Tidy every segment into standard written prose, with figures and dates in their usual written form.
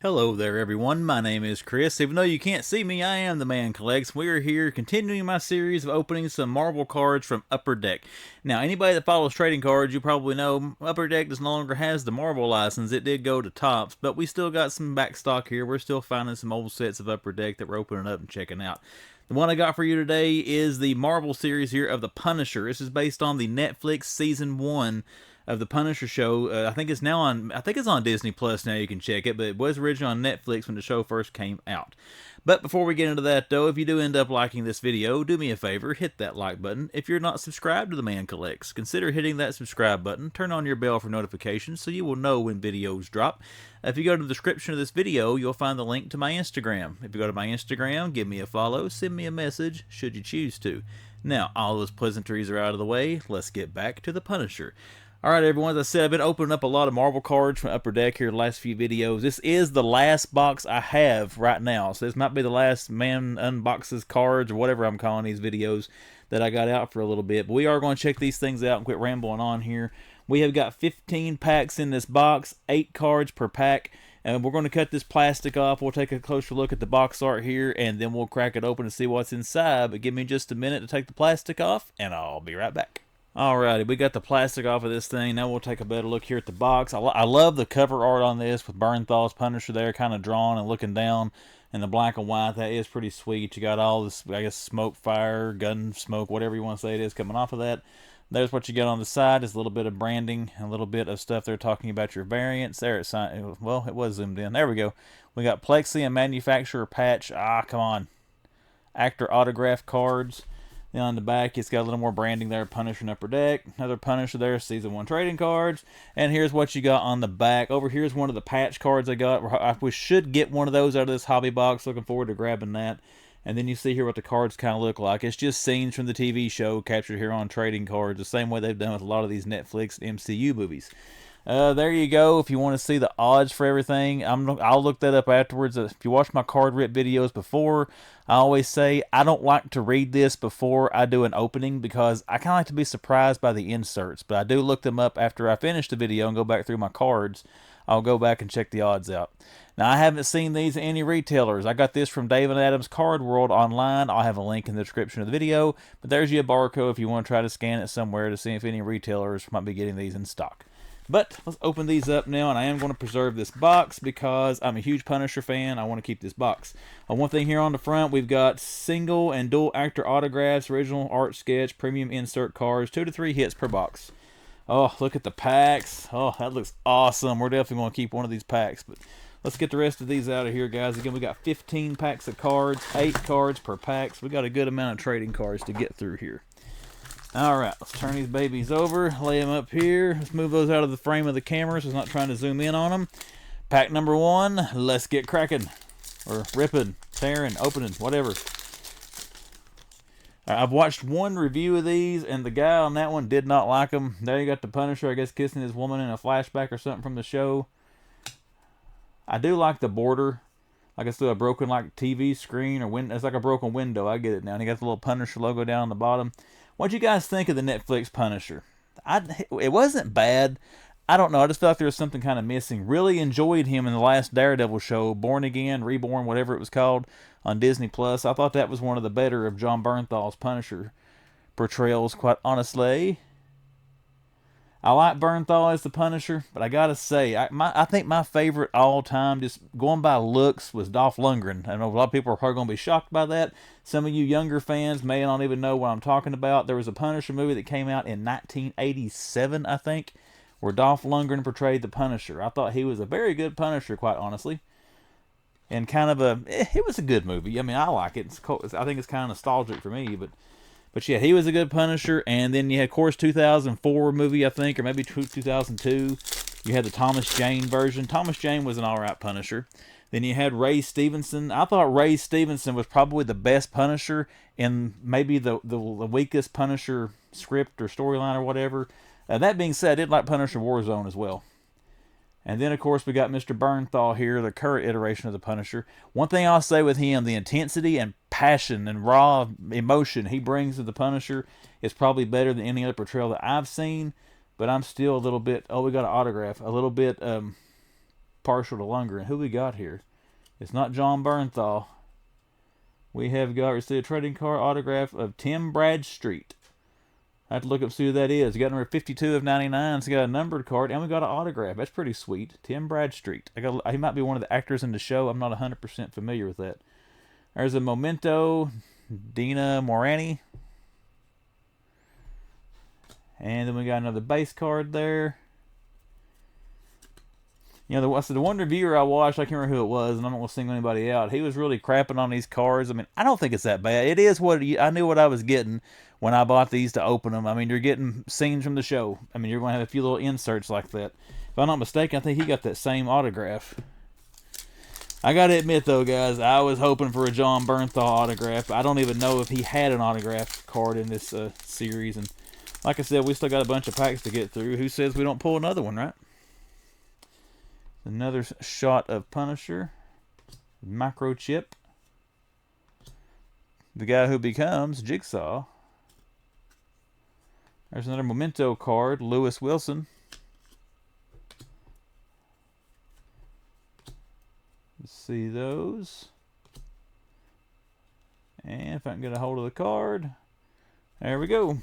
Hello there everyone, my name is Chris. Even though you can't see me, I am the Man Collects. We are here continuing my series of opening some Marvel cards from Upper Deck. Now, anybody that follows trading cards, you probably know Upper Deck no longer has the Marvel license. It did go to Topps, but we still got some back stock here. We're still finding some old sets of Upper Deck that we're opening up and checking out. The one I got for you today is the Marvel series here of The Punisher. This is based on the Netflix Season 1 of the Punisher show. I think it's now on. I think it's on Disney Plus now. You can check it, but it was originally on Netflix when the show first came out. But before we get into that, though, if you do end up liking this video, do me a favor, hit that like button. If you're not subscribed to the Man Collects, consider hitting that subscribe button. Turn on your bell for notifications so you will know when videos drop. If you go to the description of this video, you'll find the link to my Instagram. If you go to my Instagram, give me a follow, send me a message, should you choose to. Now, all those pleasantries are out of the way. Let's get back to the Punisher. Alright everyone, as I said, I've been opening up a lot of Marvel cards from Upper Deck here the last few videos. This is the last box I have right now, so this might be the last man unboxes cards, or whatever I'm calling these videos, that I got out for a little bit. But we are going to check these things out and quit rambling on here. We have got 15 packs in this box, 8 cards per pack, and we're going to cut this plastic off. We'll take a closer look at the box art here, and then we'll crack it open and see what's inside. But give me just a minute to take the plastic off, and I'll be right back. Alrighty, we got the plastic off of this thing. Now we'll take a better look here at the box. I love the cover art on this with Bernthal's Punisher there kind of drawn and looking down in the black and white. That is pretty sweet. You got all this, I guess, smoke, fire, gun smoke, whatever you want to say it is coming off of that. There's what you get on the side. Is a little bit of branding, a little bit of stuff they're talking about your variants. There it's, well, it was zoomed in. There we go. We got Plexi and manufacturer patch. Ah, come on. Actor autograph cards. Then on the back, it's got a little more branding there. Punisher and Upper Deck. Another Punisher there. Season 1 trading cards. And here's what you got on the back. Over here's one of the patch cards I got. We should get one of those out of this hobby box. Looking forward to grabbing that. And then you see here what the cards kind of look like. It's just scenes from the TV show captured here on trading cards. The same way they've done with a lot of these Netflix MCU movies. There you go. If you want to see the odds for everything, I'll look that up afterwards. If you watch my card rip videos before, I always say I don't like to read this before I do an opening because I kind of like to be surprised by the inserts. But I do look them up after I finish the video and go back through my cards. I'll go back and check the odds out. Now, I haven't seen these at any retailers. I got this from David Adams Card World online. I'll have a link in the description of the video. But there's your barcode if you want to try to scan it somewhere to see if any retailers might be getting these in stock. But let's open these up now, and I am going to preserve this box because I'm a huge Punisher fan. I want to keep this box. One thing here on the front, we've got single and dual actor autographs, original art sketch, premium insert cards, 2 to 3 hits per box. Oh, look at the packs. Oh, that looks awesome. We're definitely going to keep one of these packs. But let's get the rest of these out of here, guys. Again, we got 15 packs of cards, 8 cards per pack. So we got a good amount of trading cards to get through here. Alright, let's turn these babies over, lay them up here. Let's move those out of the frame of the camera so it's not trying to zoom in on them. Pack number 1, let's get cracking. Or ripping, tearing, opening, whatever. I've watched one review of these, and the guy on that one did not like them. There you got the Punisher, I guess, kissing his woman in a flashback or something from the show. I do like the border. Like it's a broken like TV screen or window. It's like a broken window. I get it now. And you got the little Punisher logo down on the bottom. What'd you guys think of the Netflix Punisher? It wasn't bad. I don't know. I just felt like there was something kind of missing. Really enjoyed him in the last Daredevil show, Born Again, Reborn, whatever it was called, on Disney Plus. I thought that was one of the better of John Bernthal's Punisher portrayals, quite honestly. I like Bernthal as the Punisher, but I gotta say, I think my favorite all time, just going by looks, was Dolph Lundgren. I know a lot of people are probably going to be shocked by that. Some of you younger fans may not even know what I'm talking about. There was a Punisher movie that came out in 1987, I think, where Dolph Lundgren portrayed the Punisher. I thought he was a very good Punisher, quite honestly. And kind of it was a good movie. I mean, I like it. It's cool. I think it's kind of nostalgic for me, But yeah, he was a good Punisher. And then you had, of course, 2004 movie, I think, or maybe 2002. You had the Thomas Jane version. Thomas Jane was an alright Punisher. Then you had Ray Stevenson. I thought Ray Stevenson was probably the best Punisher and maybe the weakest Punisher script or storyline or whatever. That being said, I did like Punisher Warzone as well. And then, of course, we got Mr. Bernthal here, the current iteration of the Punisher. One thing I'll say with him, the intensity and passion and raw emotion he brings to the Punisher is probably better than any other portrayal that I've seen. But I'm still a little bit, oh, we got an autograph, a little bit partial to Lundgren. Who we got here? It's not John Bernthal. We have got received a trading card autograph of Tim Bradstreet. I have to look up see who that is. We got number 52 of 99. So we got a numbered card, and we got an autograph. That's pretty sweet. Tim Bradstreet. He might be one of the actors in the show. I'm not 100% familiar with that. There's a memento, Dina Morani. And then we got another base card there. You know, the one reviewer I watched, I can't remember who it was, and I don't want to single anybody out. He was really crapping on these cards. I mean, I don't think it's that bad. It is what I knew what I was getting when I bought these to open them. I mean, you're getting scenes from the show. I mean, you're going to have a few little inserts like that. If I'm not mistaken, I think he got that same autograph. I got to admit, though, guys, I was hoping for a John Bernthal autograph. I don't even know if he had an autograph card in this series. And like I said, we still got a bunch of packs to get through. Who says we don't pull another one, right? Another shot of Punisher. Microchip. The guy who becomes Jigsaw. There's another memento card. Lewis Wilson. Let's see those. And if I can get a hold of the card. There we go.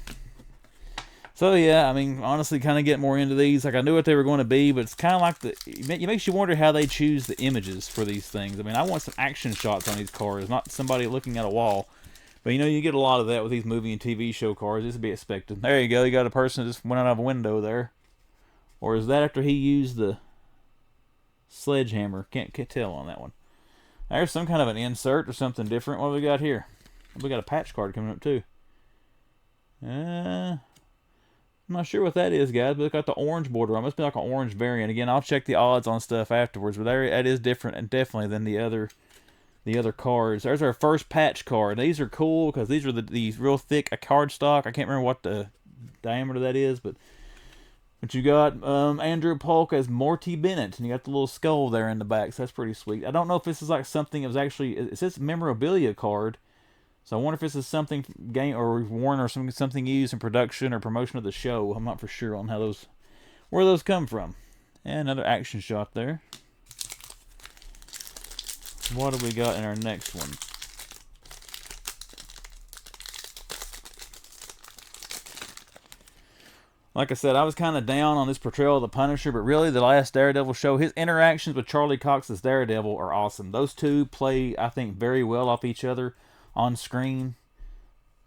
So yeah, I mean, honestly, kind of get more into these. Like, I knew what they were going to be, but it's kind of like it makes you wonder how they choose the images for these things. I mean, I want some action shots on these cards, not somebody looking at a wall. But you know, you get a lot of that with these movie and TV show cards. This would be expected. There you go. You got a person that just went out of a window there. Or is that after he used the sledgehammer? Can't tell on that one. There's some kind of an insert or something different. What do we got here? We got a patch card coming up too. I'm not sure what that is, guys, but look at the orange border. It must be like an orange variant. Again, I'll check the odds on stuff afterwards, but that is different and definitely than the other cards. There's our first patch card. These are cool because these are these real thick card stock. I can't remember what the diameter that is, but you got Andrew Polk as Morty Bennett, and you got the little skull there in the back, so that's pretty sweet. I don't know if this is like something that was actually, it says memorabilia card. So I wonder if this is something game or worn or something used in production or promotion of the show. I'm not for sure on where those come from. And another action shot there. What do we got in our next one? Like I said, I was kind of down on this portrayal of the Punisher, but really the last Daredevil show, his interactions with Charlie Cox as Daredevil are awesome. Those two play, I think, very well off each other on screen.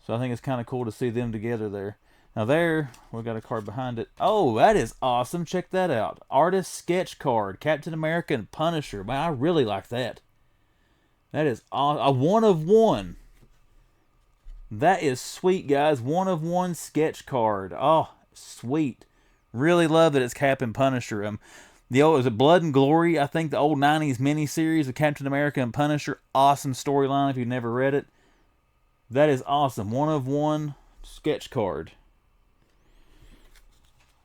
So I think it's kind of cool to see them together there. Now there, we've got a card behind it. Oh, that is awesome. Check that out. Artist sketch card. Captain America and Punisher. Man, I really like that. That is a 1 of 1. That is sweet, guys. 1 of 1 sketch card. Oh, sweet. Really love that it's Cap and Punisher. Was it Blood and Glory? I think the old 90s miniseries of Captain America and Punisher. Awesome storyline if you've never read it. That is awesome. 1 of 1 sketch card.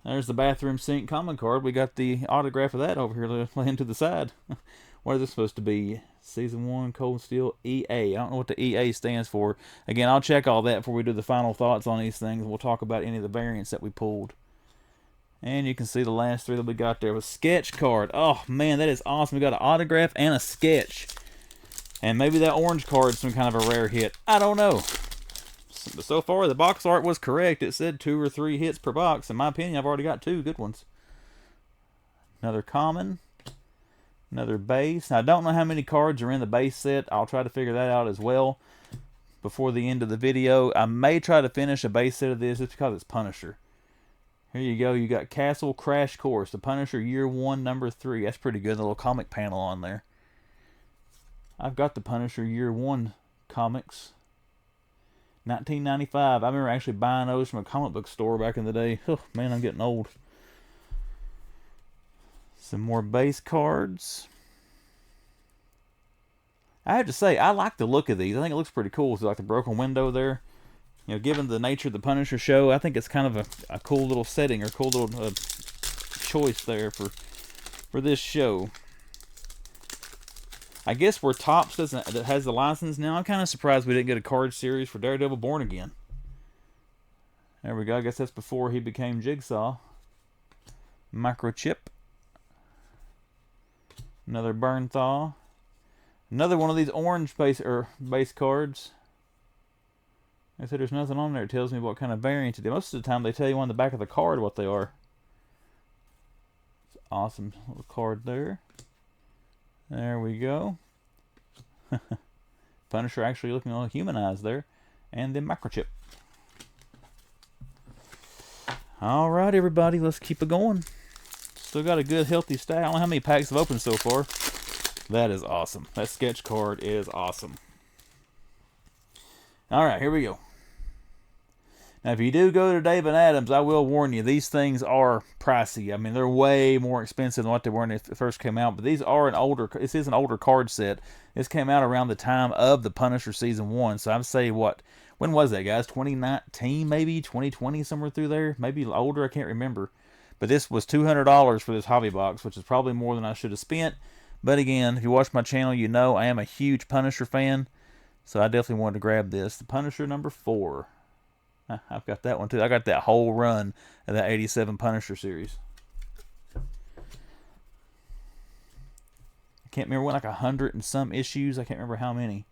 There's the bathroom sink common card. We got the autograph of that over here laying to the side. What is this supposed to be? Season 1 Cold Steel EA. I don't know what the EA stands for. Again, I'll check all that before we do the final thoughts on these things. We'll talk about any of the variants that we pulled. And you can see the last 3 that we got there. Was sketch card. Oh, man, that is awesome. We got an autograph and a sketch. And maybe that orange card is some kind of a rare hit. I don't know. So far, the box art was correct. It said 2 or 3 hits per box. In my opinion, I've already got 2 good ones. Another common. Another base. Now, I don't know how many cards are in the base set. I'll try to figure that out as well before the end of the video. I may try to finish a base set of this just because it's Punisher. Here you go. You got Castle Crash Course. The Punisher Year 1, Number 3. That's pretty good. The little comic panel on there. I've got the Punisher Year 1 comics. 1995. I remember actually buying those from a comic book store back in the day. Oh, man, I'm getting old. Some more base cards. I have to say, I like the look of these. I think it looks pretty cool. It's like the broken window there. You know, given the nature of the Punisher show, I think it's kind of a cool little setting or cool little choice there for this show. I guess where Topps that has the license now, I'm kind of surprised we didn't get a card series for Daredevil Born Again. There we go. I guess that's before he became Jigsaw. Microchip. Another Bernthal. Another one of these orange base cards. Like I said, there's nothing on there that tells me what kind of variant it is. Most of the time they tell you on the back of the card what they are. It's an awesome little card there. There we go. Punisher actually looking a little humanized there. And then microchip. Alright everybody, let's keep it going. Still got a good healthy stack. I don't know how many packs have opened so far. That is awesome. That sketch card is awesome. Alright, here we go. Now, if you do go to Dave and Adams, I will warn you, these things are pricey. I mean, they're way more expensive than what they were when they first came out. But these are this is an older card set. This came out around the time of the Punisher Season 1. So I'd say, when was that, guys? 2019, maybe? 2020, somewhere through there? Maybe older, I can't remember. But this was $200 for this hobby box, which is probably more than I should have spent. But again, if you watch my channel, you know I am a huge Punisher fan. So I definitely wanted to grab this. The Punisher number 4. I've got that one too. I got that whole run of that 87 Punisher series. I can't remember when, like 100 and some issues. I can't remember how many.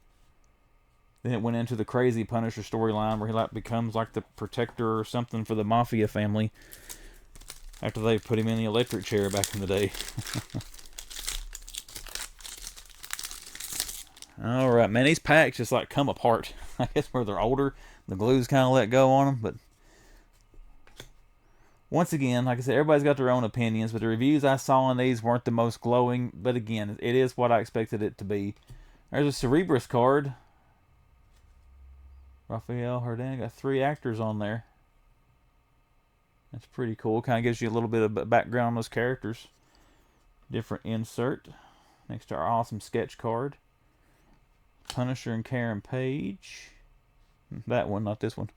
Then it went into the crazy Punisher storyline where he becomes like the protector or something for the Mafia family. After they put him in the electric chair back in the day. Alright, man, these packs just like come apart. I guess where they're older, the glue's kind of let go on them. But once again, like I said, everybody's got their own opinions. But the reviews I saw on these weren't the most glowing. But again, it is what I expected it to be. There's a Cerebrus card. Raphael Hardin, got 3 actors on there. That's pretty cool. Kind of gives you a little bit of background on those characters. Different insert. Next to our awesome sketch card. Punisher and Karen Page. That one, not this one.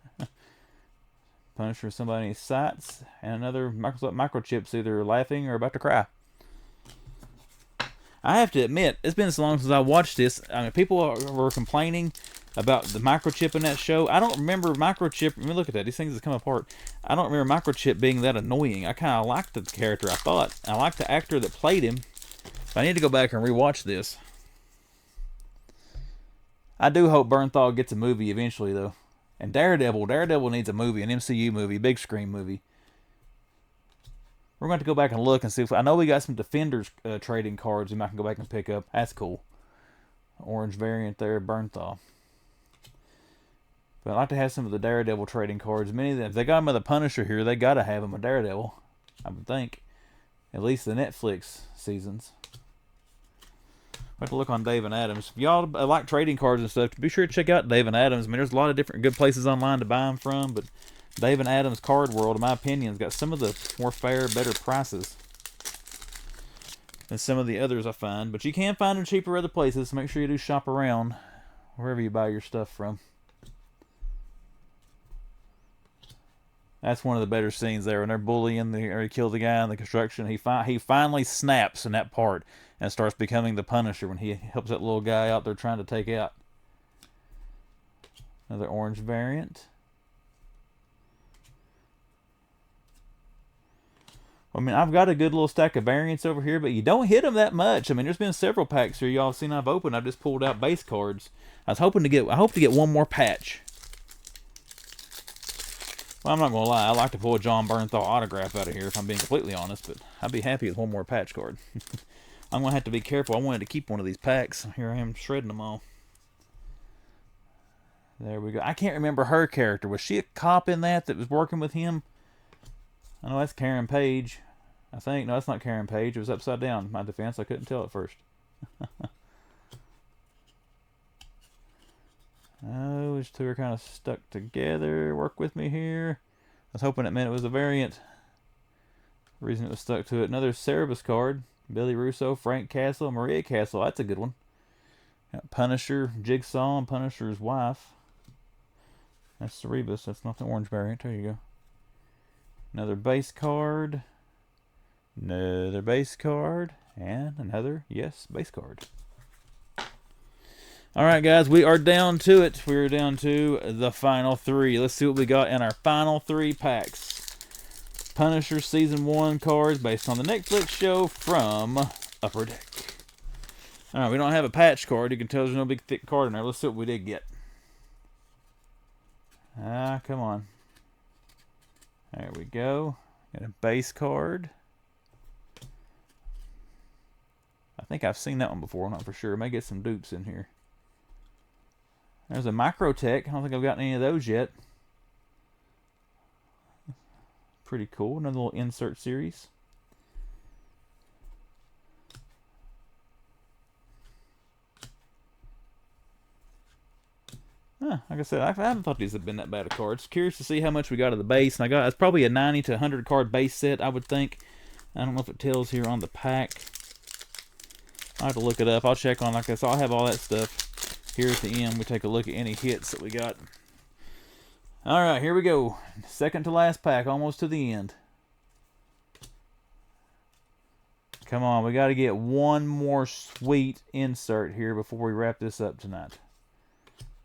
Punisher, somebody in his sights. And another microchip's either laughing or about to cry. I have to admit, it's been so long since I watched this. I mean, people were complaining about the microchip in that show. I don't remember microchip. I mean, look at that. These things have come apart. I don't remember microchip being that annoying. I kind of liked the character, I thought. I liked the actor that played him. But I need to go back and rewatch this. I do hope Bernthal gets a movie eventually, though. And Daredevil needs a movie, an MCU movie, big screen movie. We're going to go back and look and see if... I know we got some Defenders trading cards we might go back and pick up. That's cool. Orange variant there, Bernthal. But I'd like to have some of the Daredevil trading cards. Many of them, if they got them with a Punisher here, they got to have them with Daredevil. I would think. At least the Netflix seasons. I'll have to look on Dave and Adams. If y'all like trading cards and stuff, be sure to check out Dave and Adams. I mean, there's a lot of different good places online to buy them from, but Dave and Adams Card World, in my opinion, has got some of the more fair, better prices than some of the others I find. But you can find them cheaper other places, so make sure you do shop around wherever you buy your stuff from. That's one of the better scenes there when they're bullying or he kills the guy in the construction. He finally snaps in that part and starts becoming the Punisher when he helps that little guy out there trying to take out. Another orange variant. I mean, I've got a good little stack of variants over here, but you don't hit them that much. I mean, there's been several packs here y'all seen I've opened. I've just pulled out base cards. I hope to get one more patch. Well, I'm not going to lie. I like to pull a John Bernthal autograph out of here, if I'm being completely honest, but I'd be happy with one more patch card. I'm going to have to be careful. I wanted to keep one of these packs. Here I am shredding them all. There we go. I can't remember her character. Was she a cop in that was working with him? I know that's Karen Page. I think. No, that's not Karen Page. It was upside down. My defense, I couldn't tell at first. Oh, these two are kind of stuck together. Work with me here. I was hoping it meant it was a variant. The reason it was stuck to it. Another Cerebrus card. Billy Russo, Frank Castle, Maria Castle. That's a good one. Got Punisher, Jigsaw, and Punisher's wife. That's Cerebrus. That's not the orange variant. There you go. Another base card. Another base card. And another, yes, base card. Alright guys, we are down to it. We're down to the final 3. Let's see what we got in our final 3 packs. Punisher Season 1 cards based on the Netflix show from Upper Deck. All right, we don't have a patch card. You can tell there's no big thick card in there. Let's see what we did get. Ah, come on. There we go. Got a base card. I think I've seen that one before. I'm not for sure. I may get some dupes in here. There's a Microtech. I don't think I've gotten any of those yet. Pretty cool. Another little insert series. Like I said, I haven't thought these have been that bad of cards. Curious to see how much we got of the base. And it's probably a 90 to 100 card base set, I would think. I don't know if it tells here on the pack. I'll have to look it up. I'll check on, like I said, I'll have all that stuff here at the end. We take a look at any hits that we got. All right, here we go. Second to last pack, almost to the end. Come on, we got to get one more sweet insert here before we wrap this up tonight.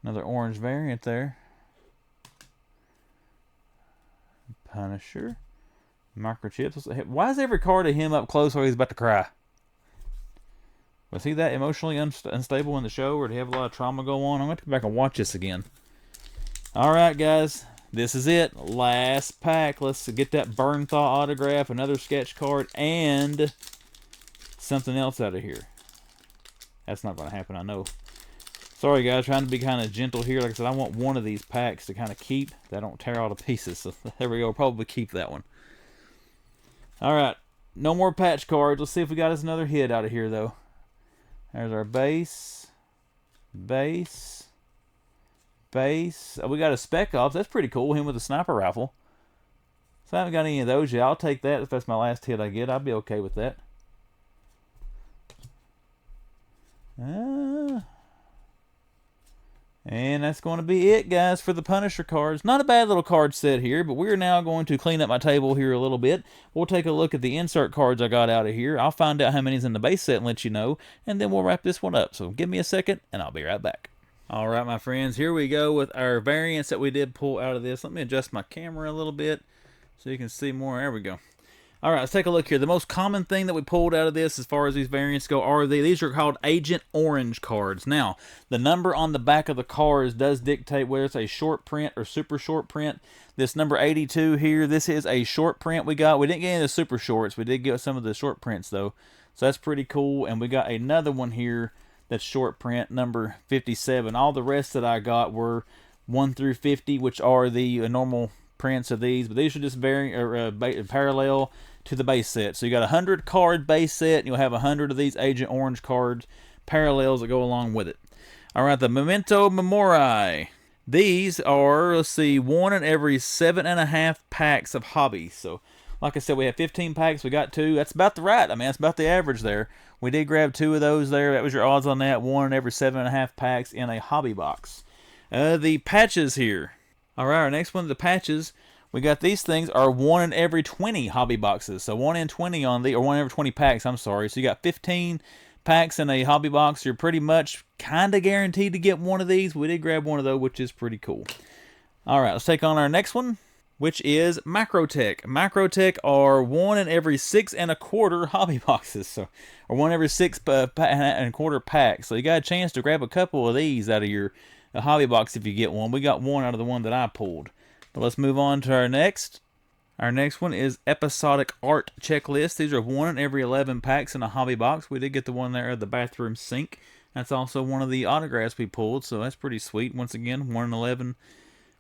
Another orange variant there. Punisher. Microchips. Why is every card of him up close while he's about to cry? Was he that emotionally unstable in the show, or did he have a lot of trauma go on? I'm going to go back and watch this again. Alright, guys. This is it. Last pack. Let's get that Burn Thaw autograph, another sketch card, and something else out of here. That's not going to happen, I know. Sorry, guys. Trying to be kind of gentle here. Like I said, I want one of these packs to kind of keep. That don't tear all to pieces. So there we go. Probably keep that one. Alright. No more patch cards. Let's see if we got us another hit out of here, though. There's our base. Base. Base. Oh, we got a Spec Ops. That's pretty cool. Him with a sniper rifle. So I haven't got any of those yet. I'll take that if that's my last hit I get. I'll be okay with that. And that's going to be it, guys, for the Punisher cards. Not a bad little card set here, but we're now going to clean up my table here a little bit. We'll take a look at the insert cards I got out of here. I'll find out how many's in the base set and let you know, and then we'll wrap this one up. So give me a second, and I'll be right back. All right, my friends, here we go with our variants that we did pull out of this. Let me adjust my camera a little bit so you can see more. There we go. All right, let's take a look here. The most common thing that we pulled out of this as far as these variants go are these are called Agent Orange cards. Now, the number on the back of the cards does dictate whether it's a short print or super short print. This number 82 here, this is a short print we got. We didn't get any of the super shorts. We did get some of the short prints, though. So that's pretty cool. And we got another one here that's short print, number 57. All the rest that I got were 1 through 50, which are the normal prints of these. But these are just parallel to the base set. So you got a 100 card base set, and you'll have 100 of these Agent Orange cards, parallels that go along with it. All right, the Memento Mori. These are, let's see, 1 in every 7.5 packs of hobbies. So, like I said, we have 15 packs. We got 2. That's about the right. I mean, that's about the average there. We did grab 2 of those there. That was your odds on that. 1 in every 7.5 packs in a hobby box. The patches here. All right, our next one, the patches. We got these things are 1 in every 20 hobby boxes. So 1 in 20 on the, or 1 in every 20 packs, I'm sorry. So you got 15 packs in a hobby box. You're pretty much kind of guaranteed to get one of these. We did grab one of those, which is pretty cool. All right, let's take on our next one, which is Microtech. Microtech are 1 in every 6.25 hobby boxes. So, or 1 every 6.25 packs. So you got a chance to grab a couple of these out of your hobby box if you get one. We got one out of the one that I pulled. But let's move on to our next. Our next one is Episodic Art Checklist. These are 1 in every 11 packs in a hobby box. We did get the one there at the bathroom sink. That's also one of the autographs we pulled, so that's pretty sweet. Once again, 1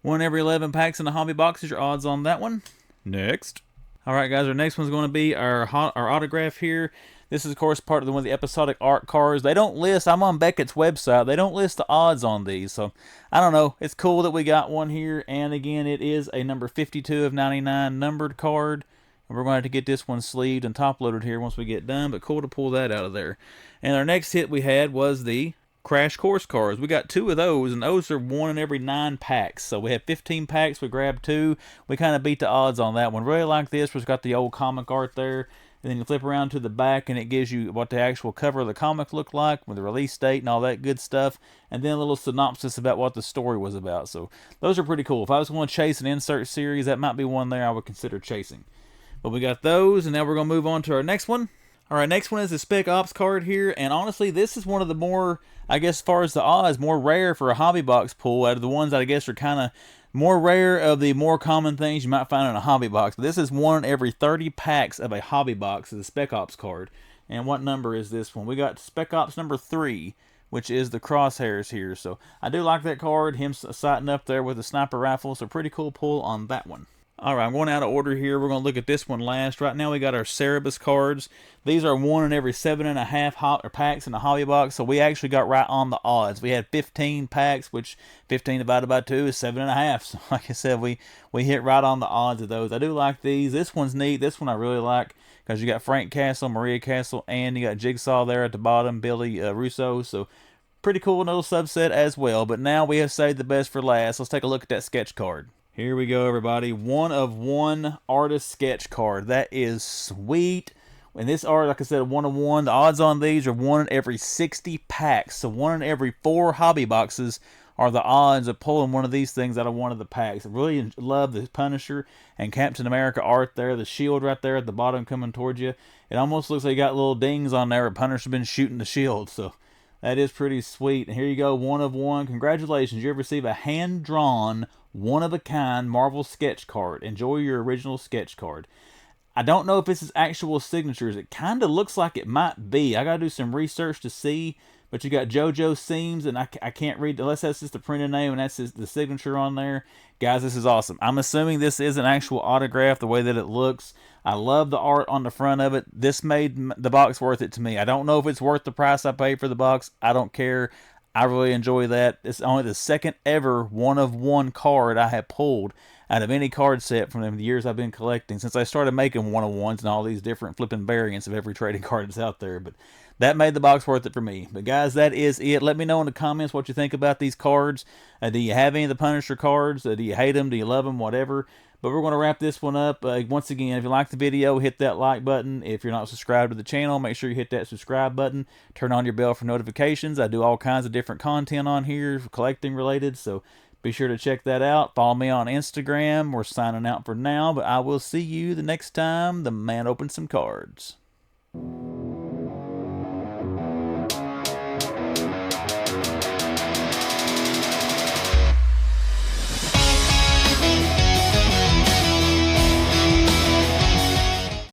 in every 11 packs in a hobby box is your odds on that one. Next. All right, guys, our next one's going to be our autograph here. This is, of course, part of one of the episodic art cards. They don't list, I'm on Beckett's website, they don't list the odds on these. So, I don't know. It's cool that we got one here. And again, it is a number 52 of 99 numbered card. And we're going to have to get this one sleeved and top loaded here once we get done. But cool to pull that out of there. And our next hit we had was the Crash Course cards. We got 2 of those, and those are 1 in every 9 packs. So we have 15 packs. We grabbed 2. We kind of beat the odds on that one. Really like this. We've got the old comic art there. And then you flip around to the back, and it gives you what the actual cover of the comic looked like with the release date and all that good stuff. And then a little synopsis about what the story was about. So those are pretty cool. If I was going to chase an insert series, that might be one there I would consider chasing. But we got those, and now we're going to move on to our next one. All right, next one is the Spec Ops card here, and honestly, this is one of the more, I guess, as far as the odds, more rare for a hobby box pull out of the ones that I guess are kind of more rare of the more common things you might find in a hobby box. But this is one in every 30 packs of a hobby box is a Spec Ops card. And what number is this one? We got Spec Ops number 3, which is the crosshairs here. So I do like that card, him sighting up there with a sniper rifle, so pretty cool pull on that one. All right, I'm going out of order here. We're going to look at this one last. Right now we got our Cerebus cards. These are one in every 7.5 packs in the hobby box, so we actually got right on the odds. We had 15 packs, which 15 divided by 2 is 7.5. So like I said, we hit right on the odds of those. I do like these. This one's neat. This one I really like because you got Frank Castle, Maria Castle, and you got Jigsaw there at the bottom, Billy Russo. So pretty cool little subset as well. But now we have saved the best for last. Let's take a look at that sketch card. Here we go, everybody. One of one artist sketch card. That is sweet. And this art, like I said, 1 of 1. The odds on these are 1 in every 60 packs. So 1 in every 4 hobby boxes are the odds of pulling one of these things out of one of the packs. I really love the Punisher and Captain America art there. The shield right there at the bottom coming towards you. It almost looks like you got little dings on there. Punisher's been shooting the shield. So that is pretty sweet. And here you go, 1 of 1. Congratulations. You receive a hand-drawn, one-of-a-kind Marvel sketch card. Enjoy your original sketch card. I don't know if this is actual signatures. It kind of looks like it might be. I got to do some research to see. But you got GIJoe Seams, and I can't read unless that's just the printed name and that's just the signature on there. Guys, this is awesome. I'm assuming this is an actual autograph the way that it looks. I love the art on the front of it. This made the box worth it to me. I don't know if it's worth the price I paid for the box. I don't care. I really enjoy that. It's only the second ever 1 of 1 card I have pulled out of any card set from the years I've been collecting, since I started making 1 of 1s and all these different flipping variants of every trading card that's out there. But that made the box worth it for me. But guys, that is it. Let me know in the comments what you think about these cards. Do you have any of the Punisher cards? Do you hate them? Do you love them? Whatever. But we're going to wrap this one up. Once again, if you like the video, hit that like button. If you're not subscribed to the channel, make sure you hit that subscribe button. Turn on your bell for notifications. I do all kinds of different content on here, collecting related, so be sure to check that out. Follow me on Instagram. We're signing out for now, but I will see you the next time the man opens some cards.